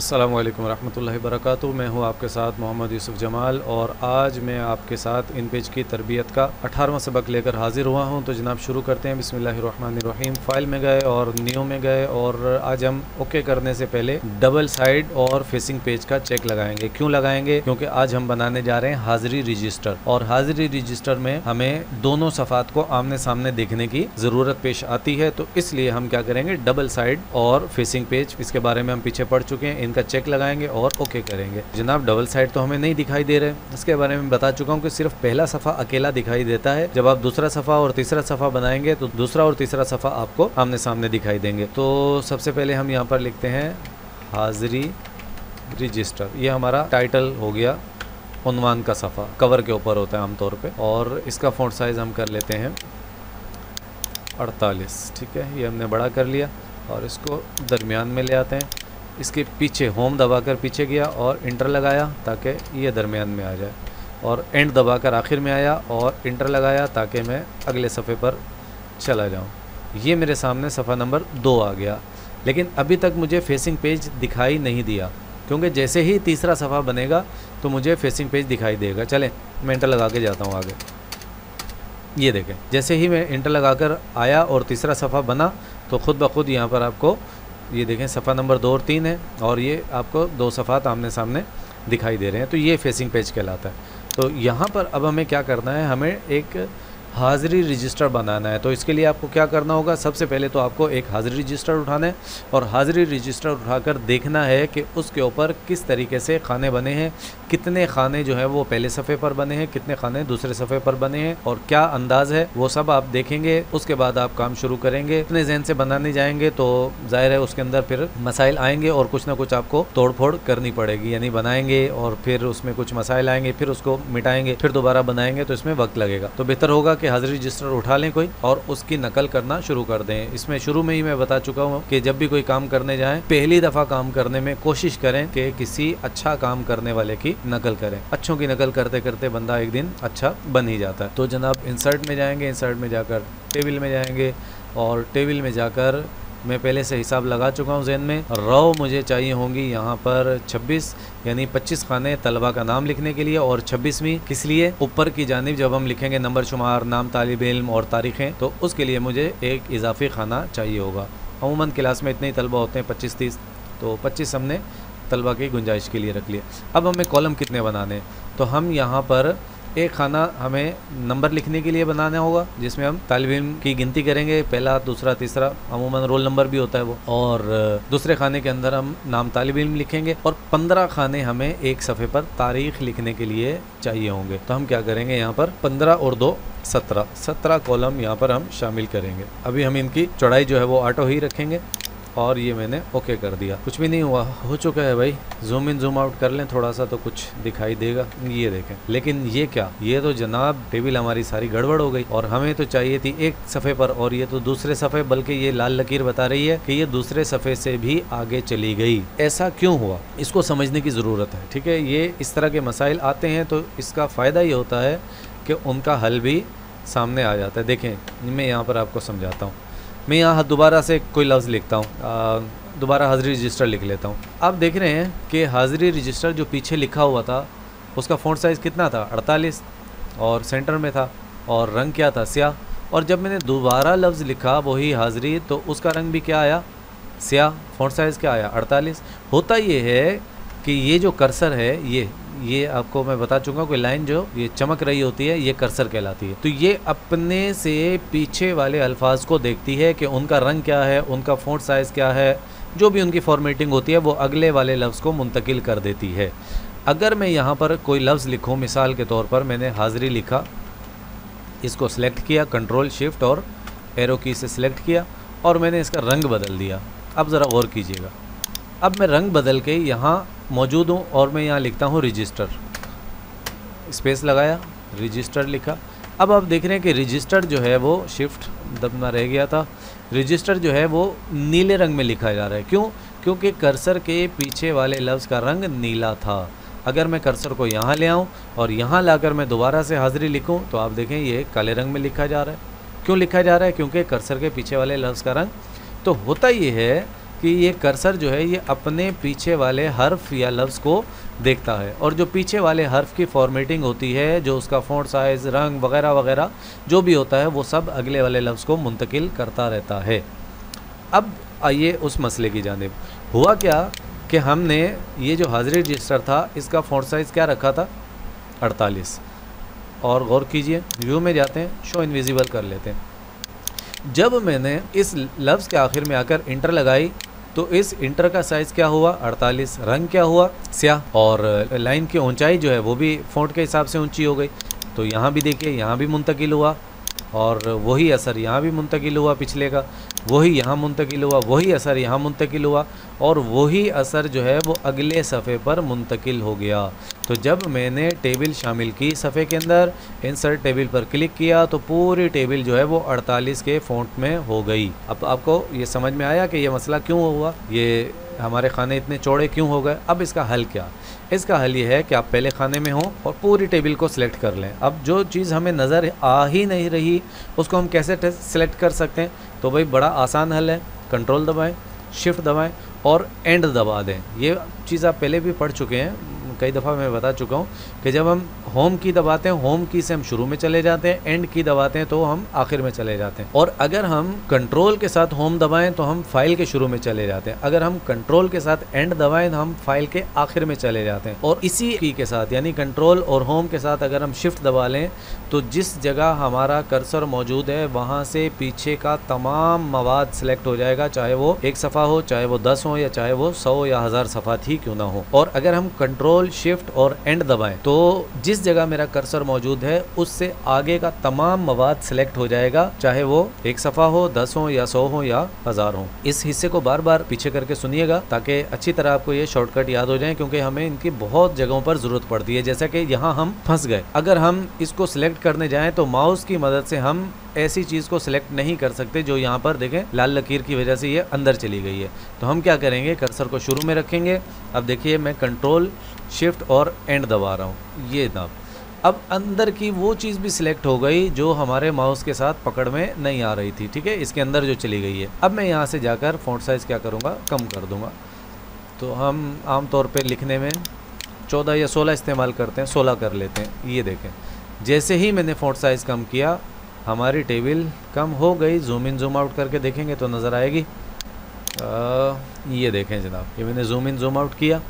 अस्सलामु अलैकुम रहमतुल्लाहि बरकातुहू। मैं हूं आपके साथ मोहम्मद यूसुफ जमाल और आज मैं आपके साथ इन पेज की तरबियत का 18वां सबक लेकर हाजिर हुआ हूं। तो जनाब शुरू करते हैं। बिस्मिल्लाहिर्रहमानिर्रहीम। फ़ाइल में गए और न्यू में गए और आज हम ओके करने से पहले डबल साइड और फेसिंग पेज का चेक लगाएंगे। क्यों लगाएंगे? क्योंकि आज हम बनाने जा रहे हैं हाजिरी रजिस्टर और हाजिरी रजिस्टर में हमें दोनों सफ़ात को आमने सामने देखने की ज़रूरत पेश आती है। तो इसलिए हम क्या करेंगे, डबल साइड और फेसिंग पेज, इसके बारे में हम पीछे पढ़ चुके हैं, इनका चेक लगाएंगे और ओके करेंगे। जनाब डबल साइड तो हमें नहीं दिखाई दे रहे, इसके बारे में बता चुका हूँ कि सिर्फ पहला सफ़ा अकेला दिखाई देता है। जब आप दूसरा सफ़ा और तीसरा सफ़ा बनाएंगे तो दूसरा और तीसरा सफ़ा आपको आमने सामने दिखाई देंगे। तो सबसे पहले हम यहाँ पर लिखते हैं हाजिरी रजिस्टर। ये हमारा टाइटल हो गया, उन्वान का सफ़ा कवर के ऊपर होता है आमतौर पे। और इसका फ़ॉन्ट साइज़ हम कर लेते हैं 48। ठीक है, ये हमने बड़ा कर लिया और इसको दरमियान में ले आते हैं। इसके पीछे होम दबाकर पीछे गया और इंटर लगाया ताकि ये दरमियान में आ जाए, और एंड दबाकर आखिर में आया और इंटर लगाया ताकि मैं अगले सफ़े पर चला जाऊँ। ये मेरे सामने सफ़ा नंबर 2 आ गया, लेकिन अभी तक मुझे फेसिंग पेज दिखाई नहीं दिया, क्योंकि जैसे ही तीसरा सफ़ा बनेगा तो मुझे फेसिंग पेज दिखाई देगा। चलें मैं इंटर लगा के जाता हूँ आगे। ये देखें, जैसे ही मैं इंटर लगाकर आया और तीसरा सफ़ा बना तो ख़ुद ब खुद यहाँ पर आपको ये देखें सफ़ा नंबर 2 और 3 है और ये आपको 2 सफ़ात आमने सामने दिखाई दे रहे हैं। तो ये फेसिंग पेज कहलाता है। तो यहाँ पर अब हमें क्या करना है, हमें एक हाज़िरी रजिस्टर बनाना है। तो इसके लिए आपको क्या करना होगा, सबसे पहले तो आपको एक हाज़िरी रजिस्टर उठाना है और हाज़िरी रजिस्टर उठाकर देखना है कि उसके ऊपर किस तरीके से खाने बने हैं, कितने खाने जो है वो पहले सफ़े पर बने हैं, कितने खाने दूसरे सफ़े पर बने हैं और क्या अंदाज़ है, वो सब आप देखेंगे। उसके बाद आप काम शुरू करेंगे। अपने जहन से बनाने जाएंगे तो ज़ाहिर है उसके अंदर फिर मसाइल आएंगे और कुछ ना कुछ आपको तोड़ फोड़ करनी पड़ेगी। यानी बनाएंगे और फिर उसमें कुछ मसाइल आएंगे, फिर उसको मिटाएंगे, फिर दोबारा बनाएंगे, तो इसमें वक्त लगेगा। तो बेहतर होगा कि हाज़िरी रजिस्टर उठा लें कोई और उसकी नकल करना शुरू कर दें। इसमें शुरू में ही मैं बता चुका हूँ कि जब भी कोई काम करने जाएं, पहली दफ़ा काम करने में कोशिश करें कि किसी अच्छा काम करने वाले की नकल करें। अच्छों की नकल करते करते बंदा एक दिन अच्छा बन ही जाता है। तो जनाब इंसर्ट में जाएंगे, इंसर्ट में जाकर टेबल में जाएंगे और टेबल में जाकर मैं पहले से हिसाब लगा चुका हूँ ज़हन में। रो मुझे चाहिए होंगी यहाँ पर 26, यानी 25 खाने तलबा का नाम लिखने के लिए और 26वीं किस लिए, ऊपर की जानिब जब हम लिखेंगे नंबर शुमार, नाम तालिब इल्म और तारीख़ें, तो उसके लिए मुझे एक इजाफी खाना चाहिए होगा। अमूमन क्लास में इतने ही तलबा होते हैं 25-30, तो 25 हमने तलबा की गुंजाइश के लिए रख लिया। अब हमें कॉलम कितने बनाने हैं, तो हम यहाँ पर एक खाना हमें नंबर लिखने के लिए बनाना होगा, जिसमें हम तालिब इल्म की गिनती करेंगे, पहला दूसरा तीसरा, अमूमन रोल नंबर भी होता है वो। और दूसरे खाने के अंदर हम नाम तालिब इल्म लिखेंगे और 15 खाने हमें एक सफ़े पर तारीख़ लिखने के लिए चाहिए होंगे। तो हम क्या करेंगे, यहाँ पर 15 और 2 17 कॉलम यहाँ पर हम शामिल करेंगे। अभी हम इनकी चौड़ाई जो है वो ऑटो ही रखेंगे और ये मैंने ओके कर दिया। कुछ भी नहीं हुआ, हो चुका है भाई। जूम इन जूम आउट कर लें थोड़ा सा तो कुछ दिखाई देगा। ये देखें, लेकिन ये क्या, ये तो जनाब टेबल हमारी सारी गड़बड़ हो गई और हमें तो चाहिए थी एक सफ़े पर और ये तो दूसरे सफ़े, बल्कि ये लाल लकीर बता रही है कि ये दूसरे सफ़े से भी आगे चली गई। ऐसा क्यों हुआ, इसको समझने की ज़रूरत है। ठीक है, ये इस तरह के मसाइल आते हैं तो इसका फ़ायदा ये होता है कि उनका हल भी सामने आ जाता है। देखें, मैं यहाँ पर आपको समझाता हूँ। मैं यहाँ दोबारा से कोई लफ्ज़ लिखता हूँ, दोबारा हाज़िरी रजिस्टर लिख लेता हूँ। आप देख रहे हैं कि हाज़िरी रजिस्टर जो पीछे लिखा हुआ था उसका फ़ॉन्ट साइज़ कितना था, 48, और सेंटर में था और रंग क्या था, स्याह। और जब मैंने दोबारा लफ्ज़ लिखा वही हाज़िरी, तो उसका रंग भी क्या आया, स्याह। फ़ॉन्ट साइज़ क्या आया, 48। होता ये है कि ये जो कर्सर है, ये आपको मैं बता चुका हूँ कि लाइन जो ये चमक रही होती है ये कर्सर कहलाती है। तो ये अपने से पीछे वाले अल्फाज को देखती है कि उनका रंग क्या है, उनका फ़ॉन्ट साइज़ क्या है, जो भी उनकी फॉर्मेटिंग होती है वो अगले वाले लफ्ज़ को मुंतकिल कर देती है। अगर मैं यहाँ पर कोई लफ्ज़ लिखूँ, मिसाल के तौर पर मैंने हाज़िरी लिखा, इसको सिलेक्ट किया, कंट्रोल शिफ्ट और एरो की से सिलेक्ट किया और मैंने इसका रंग बदल दिया। अब ज़रा गौर कीजिएगा, अब मैं रंग बदल के यहाँ मौजूद हूँ और मैं यहाँ लिखता हूँ रजिस्टर, स्पेस लगाया, रजिस्टर लिखा। अब आप देख रहे हैं कि रजिस्टर जो है वो शिफ्ट दबना रह गया था, रजिस्टर जो है वो नीले रंग में लिखा जा रहा है। क्यों? क्योंकि कर्सर के पीछे वाले लफ्ज़ का रंग नीला था। अगर मैं कर्सर को यहाँ ले आऊँ और यहाँ लाकर मैं दोबारा से हाज़िरी लिखूँ तो आप देखें ये काले रंग में लिखा जा रहा है। क्यों लिखा जा रहा है? क्योंकि कर्सर के पीछे वाले लफ्ज़ का रंग। तो होता ये है कि ये कर्सर जो है ये अपने पीछे वाले हर्फ या लफ्ज़ को देखता है, और जो पीछे वाले हर्फ की फॉर्मेटिंग होती है, जो उसका फ़ॉन्ट साइज़, रंग वगैरह वगैरह जो भी होता है, वो सब अगले वाले लफ्ज़ को मुंतकिल करता रहता है। अब आइए उस मसले की जानिब। हुआ क्या कि हमने ये जो हाज़िरी रजिस्टर था इसका फ़ॉन्ट साइज़ क्या रखा था, 48। और गौर कीजिए, व्यू में जाते हैं, शो इनविजिबल कर लेते हैं। जब मैंने इस लफ्ज़ के आखिर में आकर इंटर लगाई तो इस इंटर का साइज़ क्या हुआ, 48। रंग क्या हुआ, स्याह, और लाइन की ऊंचाई जो है वो भी फ़ॉन्ट के हिसाब से ऊंची हो गई। तो यहाँ भी देखिए, यहाँ भी मुंतकिल हुआ, और वही असर यहाँ भी मुंतकिल हुआ पिछले का, वही यहाँ मुंतकिल हुआ, वही असर यहाँ मुंतकिल हुआ, और वही असर जो है वो अगले सफ़े पर मुंतकिल हो गया। तो जब मैंने टेबल शामिल की सफ़े के अंदर, इंसर्ट टेबल पर क्लिक किया तो पूरी टेबल जो है वो 48 के फ़ॉन्ट में हो गई। अब आपको ये समझ में आया कि ये मसला क्यों हुआ, ये हमारे खाने इतने चौड़े क्यों हो गए। अब इसका हल क्या, इसका हल ये है कि आप पहले खाने में हों और पूरी टेबल को सिलेक्ट कर लें। अब जो चीज़ हमें नज़र आ ही नहीं रही उसको हम कैसे सिलेक्ट कर सकते हैं, तो भाई बड़ा आसान हल है, कंट्रोल दबाएं, शिफ्ट दबाएं और एंड दबा दें। ये चीज़ आप पहले भी पढ़ चुके हैं, कई दफ़ा मैं बता चुका हूँ कि जब हम होम की दबाते हैं, होम की से हम शुरू में चले जाते हैं, एंड की दबाते हैं तो हम आखिर में चले जाते हैं। और अगर हम कंट्रोल के साथ होम दबाएं तो हम फाइल के शुरू में चले जाते हैं, अगर हम कंट्रोल के साथ एंड दबाएं तो हम फाइल के आखिर में चले जाते हैं। और इसी की के साथ यानी कंट्रोल और होम के साथ अगर हम शिफ्ट दबा लें तो जिस जगह हमारा कर्सर मौजूद है वहाँ से पीछे का तमाम मवाद सिलेक्ट हो जाएगा, चाहे वो एक सफ़ा हो, चाहे वो 10 हो, या चाहे वो 100 या 1000 सफ़ात ही क्यों ना हो। और अगर हम कंट्रोल, शिफ्ट और एंड दबाएं तो जिस जगह मेरा कर्सर मौजूद है उससे आगे का तमाम मवाद सिलेक्ट हो जाएगा, चाहे वो एक सफ़ा हो, 10 हो या 100 हो या 1000 हो। इस हिस्से को बार बार पीछे करके सुनिएगा ताकि अच्छी तरह आपको ये शॉर्टकट याद हो जाए, क्योंकि हमें इनकी बहुत जगहों पर ज़रूरत पड़ती है। जैसा कि यहाँ हम फंस गए, अगर हम इसको सिलेक्ट करने जाएँ तो माउस की मदद से हम ऐसी चीज़ को सिलेक्ट नहीं कर सकते जो यहाँ पर देखें लाल लकीर की वजह से ये अंदर चली गई है। तो हम क्या करेंगे, कर्सर को शुरू में रखेंगे। अब देखिए मैं कंट्रोल, शिफ्ट और एंड दबा रहा हूँ, ये दब। अब अंदर की वो चीज़ भी सिलेक्ट हो गई जो हमारे माउस के साथ पकड़ में नहीं आ रही थी, ठीक है, इसके अंदर जो चली गई है। अब मैं यहाँ से जाकर फ़ॉन्ट साइज़ क्या करूँगा, कम कर दूँगा। तो हम आम तौर पे लिखने में 14 या 16 इस्तेमाल करते हैं, 16 कर लेते हैं। ये देखें, जैसे ही मैंने फ़ॉन्ट साइज़ कम किया हमारी टेबल कम हो गई। जूम इन जूम आउट करके देखेंगे तो नज़र आएगी। ये देखें जनाब, ये मैंने जूम इन जूम आउट किया।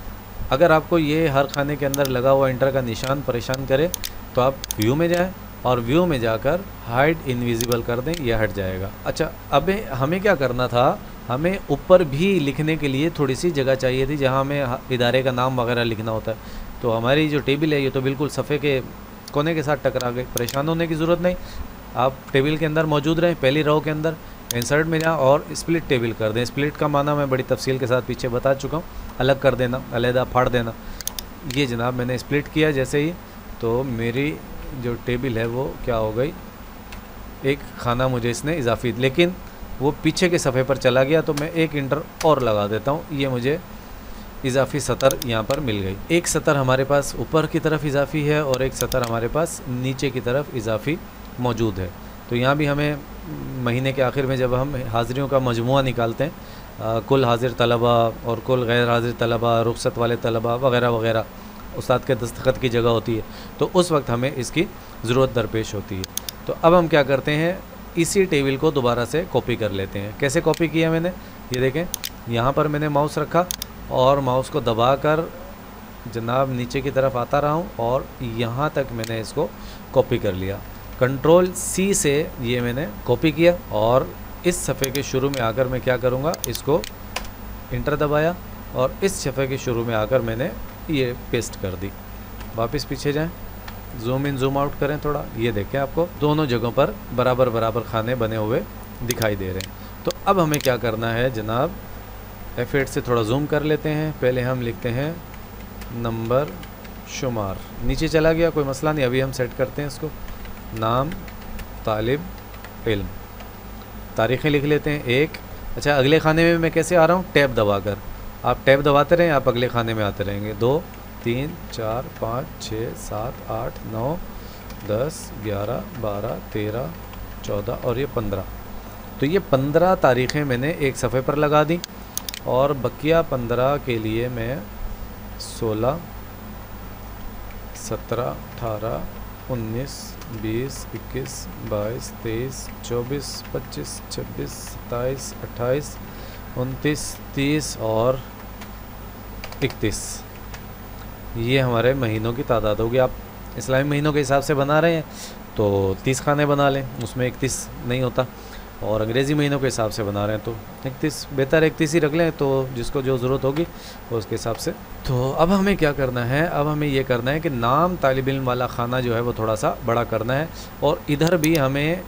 अगर आपको ये हर खाने के अंदर लगा हुआ इंटर का निशान परेशान करे तो आप व्यू में जाएं और व्यू में जाकर हाइड इनविजिबल कर दें, यह हट जाएगा। अच्छा, अब हमें क्या करना था, हमें ऊपर भी लिखने के लिए थोड़ी सी जगह चाहिए थी जहाँ हमें इदारे का नाम वगैरह लिखना होता है। तो हमारी जो टेबल है ये तो बिल्कुल सफ़े के कोने के साथ टकरा गई। परेशान होने की ज़रूरत नहीं, आप टेबल के अंदर मौजूद रहें, पहली रो के अंदर इंसर्ट में जाएं और स्प्लिट टेबल कर दें। स्प्लिट का माना मैं बड़ी तफसील के साथ पीछे बता चुका हूँ, अलग कर देना, अलहदा फाड़ देना। ये जनाब मैंने स्प्लिट किया जैसे ही, तो मेरी जो टेबल है वो क्या हो गई, एक खाना मुझे इसने इजाफी, लेकिन वो पीछे के सफ़े पर चला गया। तो मैं एक इंटर और लगा देता हूँ, ये मुझे इजाफी सतर यहाँ पर मिल गई। एक सतर हमारे पास ऊपर की तरफ इजाफी है और एक सतर हमारे पास नीचे की तरफ इजाफी मौजूद है। तो यहाँ भी हमें महीने के आखिर में जब हम हाज़िरियों का मजमुआ निकालते हैं, कुल हाजिर तलबा और कुल गैर हाजिर तलबा, रुखसत वाले तलबा वगैरह वगैरह, उस्ताद के दस्तखत की जगह होती है, तो उस वक्त हमें इसकी ज़रूरत दरपेश होती है। तो अब हम क्या करते हैं, इसी टेबल को दोबारा से कॉपी कर लेते हैं। कैसे कॉपी किया मैंने, ये देखें, यहाँ पर मैंने माउस रखा और माउस को दबाकर जनाब नीचे की तरफ आता रहा हूँ और यहाँ तक मैंने इसको कॉपी कर लिया। कंट्रोल C से ये मैंने कॉपी किया और इस सफ़े के शुरू में आकर मैं क्या करूँगा, इसको इंटर दबाया और इस सफ़े के शुरू में आकर मैंने ये पेस्ट कर दी। वापस पीछे जाएं, जूम इन जूम आउट करें थोड़ा, ये देखें आपको दोनों जगहों पर बराबर बराबर खाने बने हुए दिखाई दे रहे हैं। तो अब हमें क्या करना है जनाब, F8 से थोड़ा जूम कर लेते हैं। पहले हम लिखते हैं नंबर शुमार, नीचे चला गया, कोई मसला नहीं, अभी हम सेट करते हैं इसको। नाम तालिब इल्म, तारीख़ें लिख लेते हैं 1। अच्छा, अगले खाने में मैं कैसे आ रहा हूँ, टैब दबाकर, आप टैब दबाते रहें, आप अगले खाने में आते रहेंगे। 2 3 4 5 6 7 8 9 10 11 12 13 14 और ये 15। तो ये 15 तारीख़ें मैंने एक सफ़े पर लगा दी। और बकिया 15 के लिए मैं 16, 17, 18, 19, 20, 21, 22, 23, 24, 25, 26, 27, 28, 29, 30 और 31, ये हमारे महीनों की तादाद होगी। आप इस्लामी महीनों के हिसाब से बना रहे हैं तो 30 खाने बना लें, उसमें 31 नहीं होता, और अंग्रेज़ी महीनों के हिसाब से बना रहे हैं तो 31 बेहतर, 31 ही रख लें, तो जिसको जो ज़रूरत होगी वो उसके हिसाब से। तो अब हमें क्या करना है, अब हमें ये करना है कि नाम तालिब इल्म वाला खाना जो है वो थोड़ा सा बड़ा करना है, और इधर भी हमें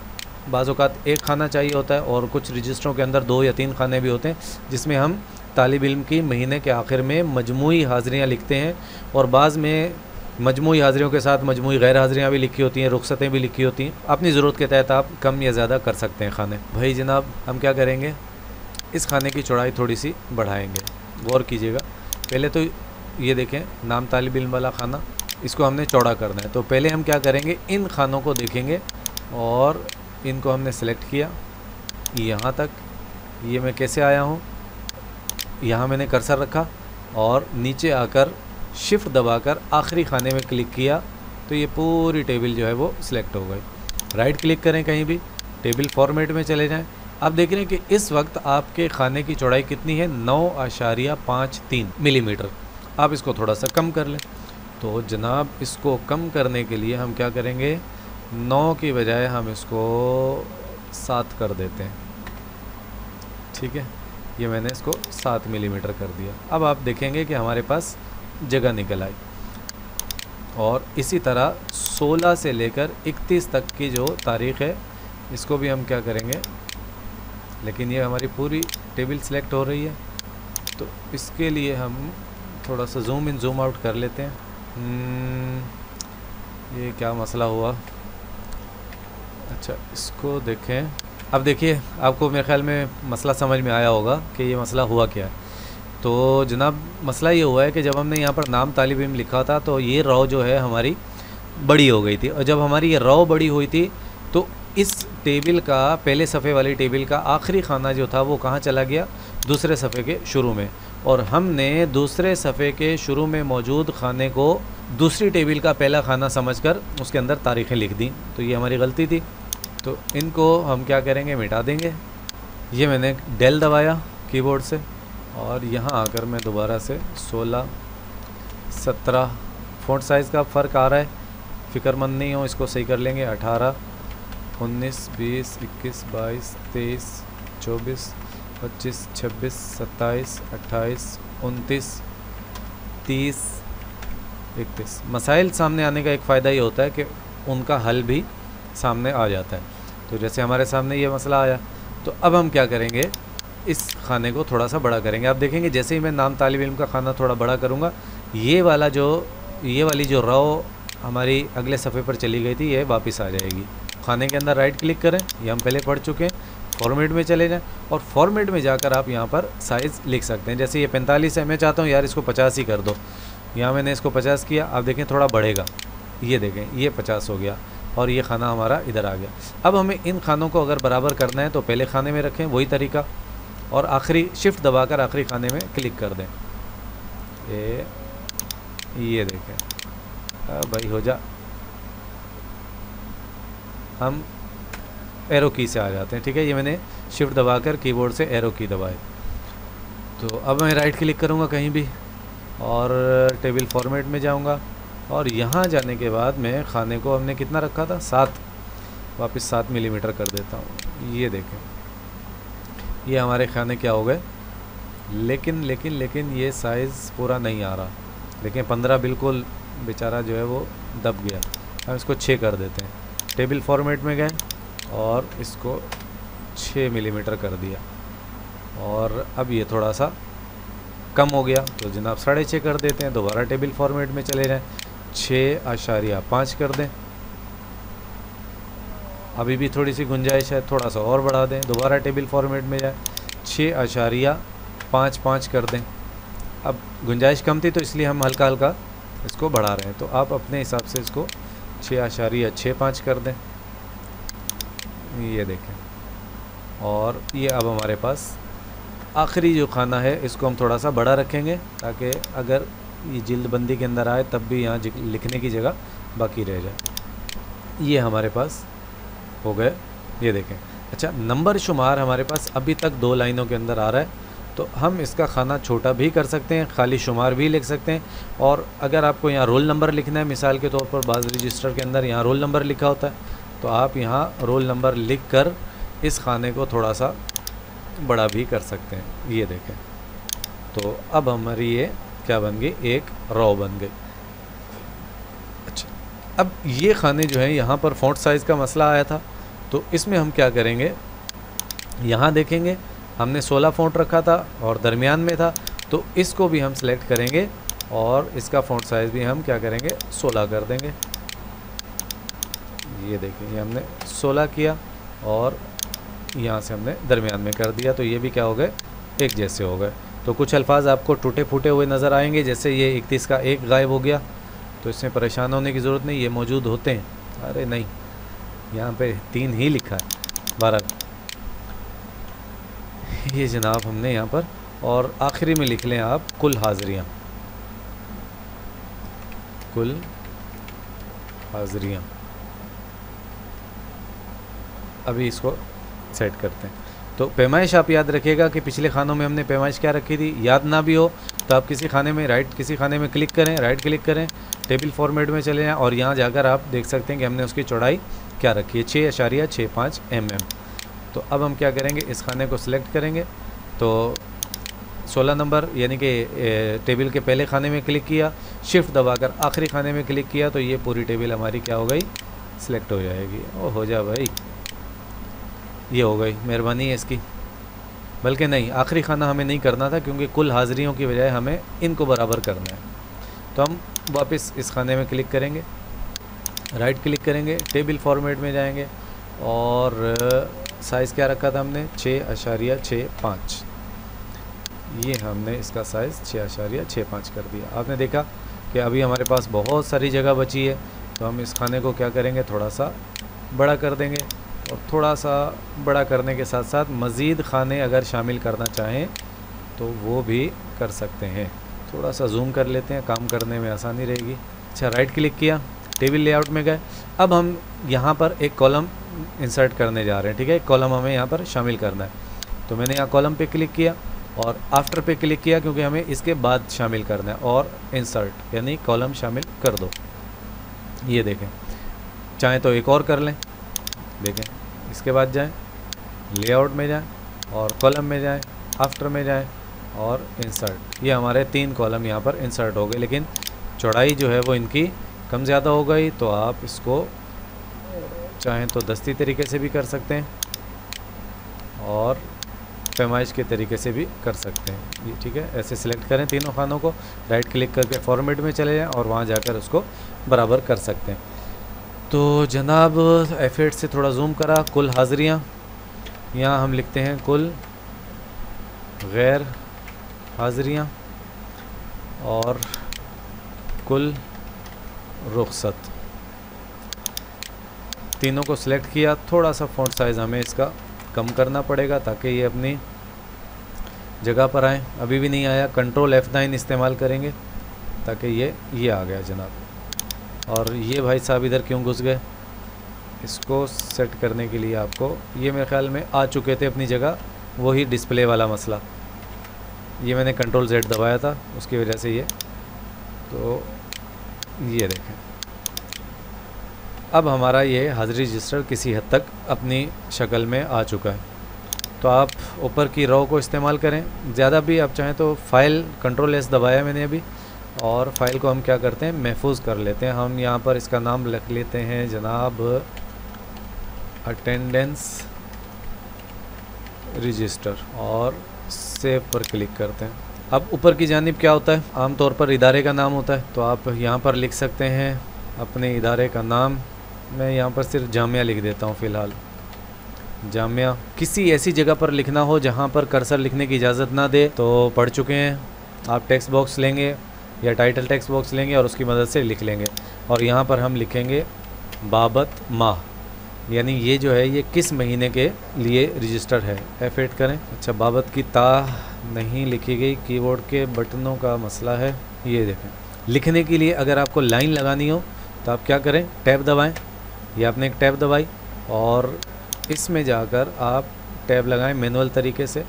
बाज़-औक़ात एक खाना चाहिए होता है, और कुछ रजिस्टरों के अंदर 2 या 3 खाने भी होते हैं जिसमें हम तालिब इल्म की महीने के आखिर में मजमूई हाज़िरियाँ लिखते हैं, और बाज़ में मजमूई हाज़िरियों के साथ मजमूई गैर हाज़िरियाँ भी लिखी होती हैं, रुख़सतें भी लिखी होती हैं। अपनी ज़रूरत के तहत आप कम या ज़्यादा कर सकते हैं खाने। भाई जनाब, हम क्या करेंगे, इस खाने की चौड़ाई थोड़ी सी बढ़ाएंगे, गौर कीजिएगा। पहले तो ये देखें, नाम तालिब इल्म वाला खाना, इसको हमने चौड़ा करना है। तो पहले हम क्या करेंगे, इन खानों को देखेंगे और इनको हमने सेलेक्ट किया यहाँ तक। ये मैं कैसे आया हूँ, यहाँ मैंने कर्सर रखा और नीचे आकर शिफ्ट दबाकर आखिरी खाने में क्लिक किया तो ये पूरी टेबल जो है वो सिलेक्ट हो गई। राइट क्लिक करें, कहीं भी टेबल फॉर्मेट में चले जाएं। आप देख रहे हैं कि इस वक्त आपके खाने की चौड़ाई कितनी है, 9.53 मिलीमीटर। आप इसको थोड़ा सा कम कर लें। तो जनाब, इसको कम करने के लिए हम क्या करेंगे, 9 की बजाय हम इसको 7 कर देते हैं। ठीक है, ये मैंने इसको 7 मिलीमीटर कर दिया। अब आप देखेंगे कि हमारे पास जगह निकल आई। और इसी तरह 16 से लेकर 31 तक की जो तारीख़ है, इसको भी हम क्या करेंगे, लेकिन ये हमारी पूरी टेबल सिलेक्ट हो रही है तो इसके लिए हम थोड़ा सा जूम इन जूम आउट कर लेते हैं। ये क्या मसला हुआ, अच्छा इसको देखें। अब देखिए, आपको मेरे ख्याल में मसला समझ में आया होगा कि ये मसला हुआ क्या है। तो जनाब, मसला ये हुआ है कि जब हमने यहाँ पर नाम तालिब इल्म लिखा था तो ये रॉ जो है हमारी बड़ी हो गई थी, और जब हमारी ये रॉ बड़ी हुई थी तो इस टेबल का, पहले सफ़े वाली टेबल का आखिरी खाना जो था वो कहाँ चला गया, दूसरे सफ़े के शुरू में। और हमने दूसरे सफ़े के शुरू में मौजूद खाने को दूसरी टेबल का पहला खाना समझकर उसके अंदर तारीख़ें लिख दी। तो ये हमारी गलती थी। तो इनको हम क्या करेंगे, मिटा देंगे। ये मैंने डेल दबाया कीबोर्ड से और यहाँ आकर मैं दोबारा से 16, 17, फ़ॉन्ट साइज़ का फ़र्क आ रहा है, फ़िक्रमंद नहीं हो, इसको सही कर लेंगे। 18, 19, 20, 21, 22, 23, 24, 25, 26, 27, 28, 29, 30, 31। मसाइल सामने आने का एक फ़ायदा ये होता है कि उनका हल भी सामने आ जाता है। तो जैसे हमारे सामने ये मसला आया, तो अब हम क्या करेंगे, इस खाने को थोड़ा सा बड़ा करेंगे। आप देखेंगे जैसे ही मैं नाम तालिब इल्म का खाना थोड़ा बड़ा करूँगा, ये वाली जो रॉ हमारी अगले सफ़े पर चली गई थी, ये वापस आ जाएगी। खाने के अंदर राइट क्लिक करें, ये हम पहले पढ़ चुके हैं। फॉर्मेट में चले जाएं और फॉर्मेट में जाकर आप यहाँ पर साइज़ लिख सकते हैं। जैसे ये 45 है, मैं चाहता हूँ यार इसको 50 ही कर दो। यहाँ मैंने इसको 50 किया, आप देखें थोड़ा बढ़ेगा, ये देखें ये 50 हो गया और ये खाना हमारा इधर आ गया। अब हमें इन खानों को अगर बराबर करना है तो पहले खाने में रखें, वही तरीका, और आखिरी शिफ्ट दबाकर आखिरी खाने में क्लिक कर दें। ये देखें, भाई हो जा, हम एरो की से आ जाते हैं। ठीक है, ये मैंने शिफ्ट दबाकर कीबोर्ड से एरो की दबाए। तो अब मैं राइट क्लिक करूँगा कहीं भी और टेबल फॉर्मेट में जाऊँगा, और यहाँ जाने के बाद मैं खाने को हमने कितना रखा था, 7, वापस 7 मिलीमीटर कर देता हूँ। ये देखें, ये हमारे खाने क्या हो गए, लेकिन ये साइज़ पूरा नहीं आ रहा। लेकिन 15 बिल्कुल बेचारा जो है वो दब गया। हम इसको 6 कर देते हैं। टेबल फॉर्मेट में गए और इसको 6 मिलीमीटर कर दिया, और अब ये थोड़ा सा कम हो गया तो जनाब 6.5 कर देते हैं। दोबारा टेबल फॉर्मेट में चले जाएं, 6.5 कर दें। अभी भी थोड़ी सी गुंजाइश है, थोड़ा सा और बढ़ा दें। दोबारा टेबल फॉर्मेट में जाए, 6.55 कर दें। अब गुंजाइश कम थी तो इसलिए हम हल्का हल्का इसको बढ़ा रहे हैं। तो आप अपने हिसाब से इसको 6.65 कर दें। ये देखें, और ये अब हमारे पास आखिरी जो खाना है इसको हम थोड़ा सा बड़ा रखेंगे ताकि अगर ये जिल्दबंदी के अंदर आए तब भी यहाँ लिखने की जगह बाकी रह जाए। ये हमारे पास हो गए, ये देखें। अच्छा, नंबर शुमार हमारे पास अभी तक 2 लाइनों के अंदर आ रहा है, तो हम इसका खाना छोटा भी कर सकते हैं, खाली शुमार भी लिख सकते हैं। और अगर आपको यहाँ रोल नंबर लिखना है, मिसाल के तौर पर बाज़ रजिस्टर के अंदर यहाँ रोल नंबर लिखा होता है, तो आप यहाँ रोल नंबर लिख कर इस खाने को थोड़ा सा बड़ा भी कर सकते हैं। ये देखें, तो अब हमारी ये क्या बन गई, एक रो बन गई। अच्छा, अब ये खाने जो हैं यहाँ पर फ़ॉन्ट साइज़ का मसला आया था, तो इसमें हम क्या करेंगे, यहाँ देखेंगे हमने 16 फ़ॉन्ट रखा था और दरमियान में था, तो इसको भी हम सिलेक्ट करेंगे और इसका फ़ॉन्ट साइज़ भी हम क्या करेंगे, 16 कर देंगे। ये देखिए, ये हमने 16 किया और यहाँ से हमने दरमियान में कर दिया, तो ये भी क्या हो गए, एक जैसे हो गए। तो कुछ अल्फाज आपको टूटे फूटे हुए नज़र आएंगे, जैसे ये 31 का एक गायब हो गया, तो इसमें परेशान होने की ज़रूरत नहीं, ये मौजूद होते हैं। अरे नहीं, यहाँ पे 3 ही लिखा है। बहरहाल ये जनाब हमने यहाँ पर, और आखिरी में लिख लें आप कुल हाज़िरियाँ, कुल हाज़िरियाँ। अभी इसको सेट करते हैं। तो पैमाइश आप याद रखिएगा कि पिछले खानों में हमने पैमाइश क्या रखी थी, याद ना भी हो तो आप किसी खाने में क्लिक करें, राइट क्लिक करें, टेबल फॉर्मेट में चले जाएँ और यहाँ जाकर आप देख सकते हैं कि हमने उसकी चौड़ाई क्या रखी है, 6.65 mm। तो अब हम क्या करेंगे, इस खाने को सिलेक्ट करेंगे, तो 16 नंबर यानी कि टेबल के पहले खाने में क्लिक किया, शिफ्ट दबाकर आखिरी खाने में क्लिक किया, तो ये पूरी टेबल हमारी क्या हो गई, सिलेक्ट हो जाएगी। ओ हो जा भाई, ये हो गई, मेहरबानी है इसकी। बल्कि नहीं, आखिरी खाना हमें नहीं करना था क्योंकि कुल हाज़िरियों की बजाय हमें इनको बराबर करना है। तो हम वापस इस खाने में क्लिक करेंगे, राइट क्लिक करेंगे, टेबल फॉर्मेट में जाएंगे और साइज़ क्या रखा था हमने, 6.65। ये हमने इसका साइज़ 6.65 कर दिया। आपने देखा कि अभी हमारे पास बहुत सारी जगह बची है, तो हम इस खाने को क्या करेंगे, थोड़ा सा बड़ा कर देंगे। और थोड़ा सा बड़ा करने के साथ साथ मज़ीद खाने अगर शामिल करना चाहें तो वो भी कर सकते हैं। थोड़ा सा जूम कर लेते हैं, काम करने में आसानी रहेगी। अच्छा, राइट क्लिक किया, टेबल लेआउट में गए। अब हम यहाँ पर एक कॉलम इंसर्ट करने जा रहे हैं, ठीक है, एक कॉलम हमें यहाँ पर शामिल करना है। तो मैंने यहाँ कॉलम पे क्लिक किया और आफ्टर पे क्लिक किया क्योंकि हमें इसके बाद शामिल करना है, और इंसर्ट यानी कॉलम शामिल कर दो। ये देखें, चाहें तो एक और कर लें, देखें, इसके बाद जाएं, लेआउट में जाएं और कॉलम में जाएं, आफ्टर में जाएं और इंसर्ट। ये हमारे 3 कॉलम यहाँ पर इंसर्ट हो गए, लेकिन चौड़ाई जो है वो इनकी कम ज़्यादा हो गई। तो आप इसको चाहें तो दस्ती तरीके से भी कर सकते हैं और पैमाइश के तरीके से भी कर सकते हैं। ये ठीक है, ऐसे सिलेक्ट करें तीनों खानों को, राइट क्लिक करके फॉर्मेट में चले जाएँ और वहाँ जाकर उसको बराबर कर सकते हैं। तो जनाब F8 से थोड़ा जूम करा, कुल हाज़िरियाँ, यहाँ हम लिखते हैं कुल गैर हाज़िरियाँ और कुल रुखसत। तीनों को सिलेक्ट किया। थोड़ा सा फ़ॉन्ट साइज़ हमें इसका कम करना पड़ेगा ताकि ये अपनी जगह पर आए। अभी भी नहीं आया, कंट्रोल F9 इस्तेमाल करेंगे ताकि ये आ गया जनाब। और ये भाई साहब इधर क्यों घुस गए, इसको सेट करने के लिए आपको, ये मेरे ख्याल में आ चुके थे अपनी जगह, वही डिस्प्ले वाला मसला। ये मैंने कंट्रोल Z दबाया था उसकी वजह से ये, तो ये देखें अब हमारा ये हाज़िरी रजिस्टर किसी हद तक अपनी शक्ल में आ चुका है। तो आप ऊपर की रो को इस्तेमाल करें, ज़्यादा भी आप चाहें तो फाइल कंट्रोल S दबाया मैंने अभी, और फाइल को हम क्या करते हैं, महफूज कर लेते हैं। हम यहाँ पर इसका नाम लिख लेते हैं जनाब अटेंडेंस रजिस्टर और सेव पर क्लिक करते हैं। अब ऊपर की जानिब क्या होता है, आमतौर पर इदारे का नाम होता है, तो आप यहाँ पर लिख सकते हैं अपने इदारे का नाम। मैं यहाँ पर सिर्फ जामिया लिख देता हूँ फ़िलहाल, जामिया। किसी ऐसी जगह पर लिखना हो जहाँ पर कर्सर लिखने की इजाज़त ना दे तो पढ़ चुके हैं आप, टेक्स्ट बॉक्स लेंगे या टाइटल टेक्स्ट बॉक्स लेंगे और उसकी मदद से लिख लेंगे। और यहाँ पर हम लिखेंगे बाबत माह, यानी ये जो है ये किस महीने के लिए रजिस्टर है। F8 करें। अच्छा, बाबत की ता नहीं लिखी गई, कीबोर्ड के बटनों का मसला है। ये देखें, लिखने के लिए अगर आपको लाइन लगानी हो तो आप क्या करें, टैब दबाएं। ये आपने एक टैब दबाई और इसमें जाकर आप टैब लगाएं मैनुअल तरीके से।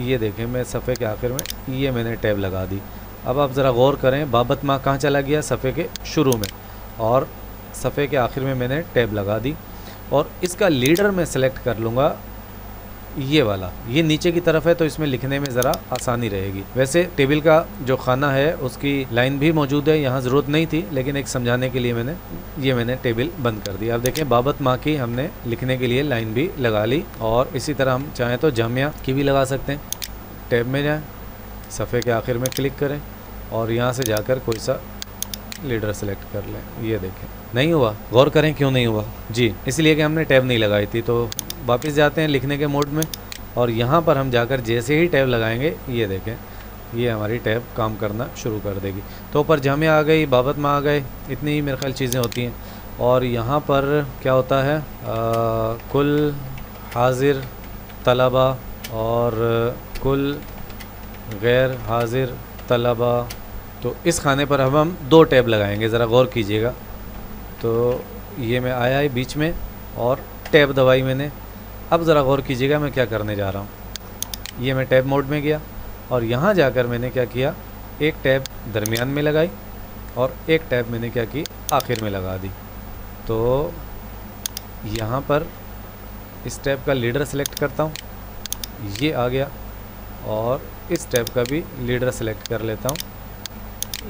ये देखें, मैं सफ़े के आखिर में ये मैंने टैब लगा दी। अब आप ज़रा गौर करें, बाबत माह कहाँ चला गया, सफ़े के शुरू में, और सफ़े के आखिर में मैंने टैब लगा दी। और इसका लीडर मैं सेलेक्ट कर लूँगा ये वाला, ये नीचे की तरफ है तो इसमें लिखने में ज़रा आसानी रहेगी। वैसे टेबल का जो खाना है उसकी लाइन भी मौजूद है, यहाँ ज़रूरत नहीं थी, लेकिन एक समझाने के लिए मैंने टेबल बंद कर दिया। अब देखें, बाबत माह की हमने लिखने के लिए लाइन भी लगा ली, और इसी तरह हम चाहें तो जामिया की भी लगा सकते हैं। टैब में जाएँ, सफ़े के आखिर में क्लिक करें और यहाँ से जाकर कोई सा लीडर सेलेक्ट कर लें। ये देखें, नहीं हुआ। गौर करें क्यों नहीं हुआ जी, इसलिए कि हमने टैब नहीं लगाई थी। तो वापस जाते हैं लिखने के मोड में, और यहाँ पर हम जाकर जैसे ही टैब लगाएंगे, ये देखें, ये हमारी टैब काम करना शुरू कर देगी। तो ऊपर जामिया आ गई, बाबत में आ गए, इतनी ही मेरे ख्याल चीज़ें होती हैं। और यहाँ पर क्या होता है, कुल हाजिर तलबा और कुल गैर हाजिर तलबा। तो इस खाने पर अब हम 2 टैब लगाएंगे, ज़रा गौर कीजिएगा। तो ये मैं आया है बीच में और टैब दबाई मैंने। अब ज़रा गौर कीजिएगा मैं क्या करने जा रहा हूँ। ये मैं टैब मोड में गया और यहाँ जाकर मैंने क्या किया, एक टैब दरमियान में लगाई और एक टैब मैंने क्या की, आखिर में लगा दी। तो यहाँ पर इस टैब का लीडर सेलेक्ट करता हूँ, ये आ गया, और इस टैब का भी लीडर सेलेक्ट कर लेता हूँ,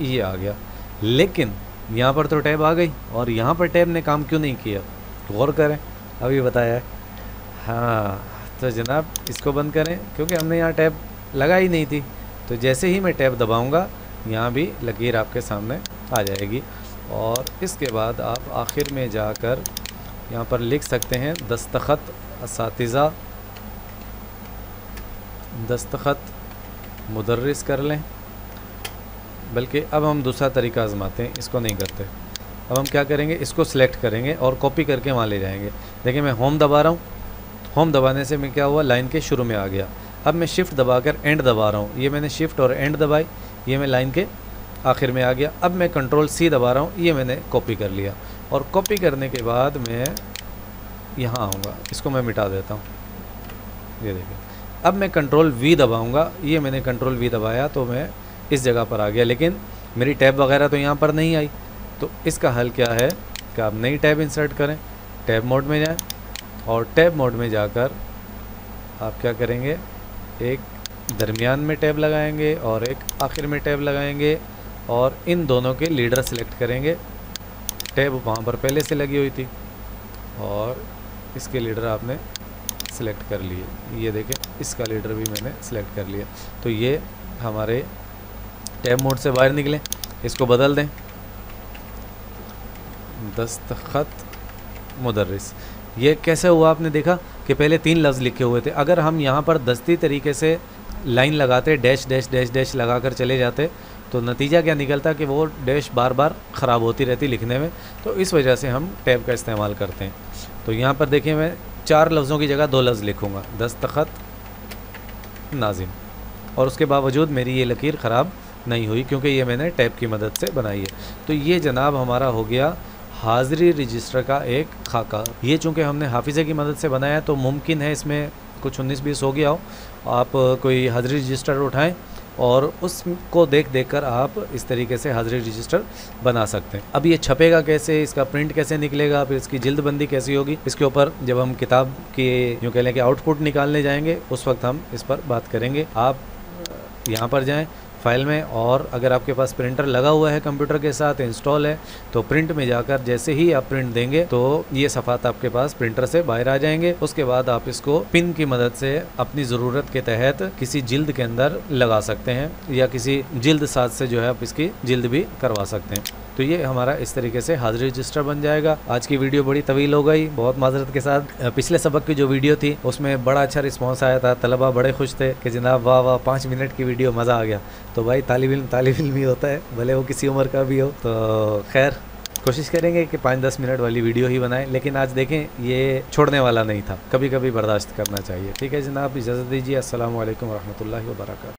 ये आ गया। लेकिन यहाँ पर तो टैब आ गई और यहाँ पर टैब ने काम क्यों नहीं किया, गौर करें। अभी बताया है, हाँ। तो जनाब इसको बंद करें, क्योंकि हमने यहाँ टैब लगा ही नहीं थी। तो जैसे ही मैं टैब दबाऊँगा, यहाँ भी लकीर आपके सामने आ जाएगी। और इसके बाद आप आखिर में जाकर यहाँ पर लिख सकते हैं दस्तखत असातिज़ा, दस्तखत मुदर्रिस कर लें। बल्कि अब हम दूसरा तरीका आजमाते हैं, इसको नहीं करते। अब हम क्या करेंगे, इसको सिलेक्ट करेंगे और कॉपी करके वहाँ ले जाएंगे। देखिए, मैं होम दबा रहा हूँ, होम दबाने से मैं क्या हुआ, लाइन के शुरू में आ गया। अब मैं शिफ्ट दबाकर एंड दबा रहा हूँ, ये मैंने शिफ्ट और एंड दबाई, ये मैं लाइन के आखिर में आ गया। अब मैं कंट्रोल C दबा रहा हूँ, ये मैंने कॉपी कर लिया। और कॉपी करने के बाद मैं यहाँ आऊँगा, इसको मैं मिटा देता हूँ, ये देखिए। अब मैं कंट्रोल V दबाऊँगा, ये मैंने कंट्रोल V दबाया तो मैं इस जगह पर आ गया, लेकिन मेरी टैब वगैरह तो यहाँ पर नहीं आई। तो इसका हल क्या है कि आप नई टैब इंसर्ट करें, टैब मोड में जाएं और टैब मोड में जाकर आप क्या करेंगे, एक दरमियान में टैब लगाएंगे और एक आखिर में टैब लगाएंगे, और इन दोनों के लीडर सेलेक्ट करेंगे। टैब वहाँ पर पहले से लगी हुई थी और इसके लीडर आपने सेलेक्ट कर लिए। ये देखें, इसका लीडर भी मैंने सेलेक्ट कर लिया। तो ये हमारे टैब मोड से बाहर निकलें, इसको बदल दें, दस्तखत मुदर्रिस। ये कैसे हुआ, आपने देखा कि पहले 3 लफ्ज़ लिखे हुए थे। अगर हम यहाँ पर दस्ती तरीके से लाइन लगाते, डैश डैश डैश डैश लगा कर चले जाते, तो नतीजा क्या निकलता कि वो डैश बार बार ख़राब होती रहती लिखने में। तो इस वजह से हम टैब का इस्तेमाल करते हैं। तो यहाँ पर देखिए, मैं 4 लफ्ज़ों की जगह 2 लफ्ज़ लिखूँगा, दस्तखत नाजिम, और उसके बावजूद मेरी ये लकीर ख़राब नहीं हुई, क्योंकि ये मैंने टैब की मदद से बनाई है। तो ये जनाब हमारा हो गया हाज़िरी रजिस्टर का एक खाका। ये चूँकि हमने हाफिज़े की मदद से बनाया है, तो मुमकिन है इसमें कुछ 19-20 हो गया हो। आप कोई हाज़िरी रजिस्टर उठाएं और उसको देख कर आप इस तरीके से हाज़िरी रजिस्टर बना सकते हैं। अब ये छपेगा कैसे, इसका प्रिंट कैसे निकलेगा, फिर इसकी जिल्दबंदी कैसी होगी, इसके ऊपर जब हम किताब की यूँ कह लें कि आउटपुट निकालने जाएंगे, उस वक्त हम इस पर बात करेंगे। आप यहाँ पर जाएँ फाइल में, और अगर आपके पास प्रिंटर लगा हुआ है, कंप्यूटर के साथ इंस्टॉल है, तो प्रिंट में जाकर जैसे ही आप प्रिंट देंगे तो ये सफ़ात आपके पास प्रिंटर से बाहर आ जाएंगे। उसके बाद आप इसको पिन की मदद से अपनी ज़रूरत के तहत किसी जिल्द के अंदर लगा सकते हैं, या किसी जिल्द साज से जो है आप इसकी जिल्द भी करवा सकते हैं। तो ये हमारा इस तरीके से हाज़िरी रजिस्टर बन जाएगा। आज की वीडियो बड़ी तवील हो गई, बहुत माजरत के साथ। पिछले सबक की जो वीडियो थी उसमें बड़ा अच्छा रिस्पॉन्स आया था, तलबा बड़े खुश थे कि जनाब वाह वाह 5 मिनट की वीडियो, मज़ा आ गया। तो भाई तालिब इल्म ही होता है, भले वो किसी उम्र का भी हो। तो खैर, कोशिश करेंगे कि 5-10 मिनट वाली वीडियो ही बनाएं, लेकिन आज देखें ये छोड़ने वाला नहीं था, कभी कभी बर्दाश्त करना चाहिए। ठीक है जनाब, इजाज़त दीजिए। अस्सलामु अलैकुम वरहमतुल्लाहि वबरकातुहू।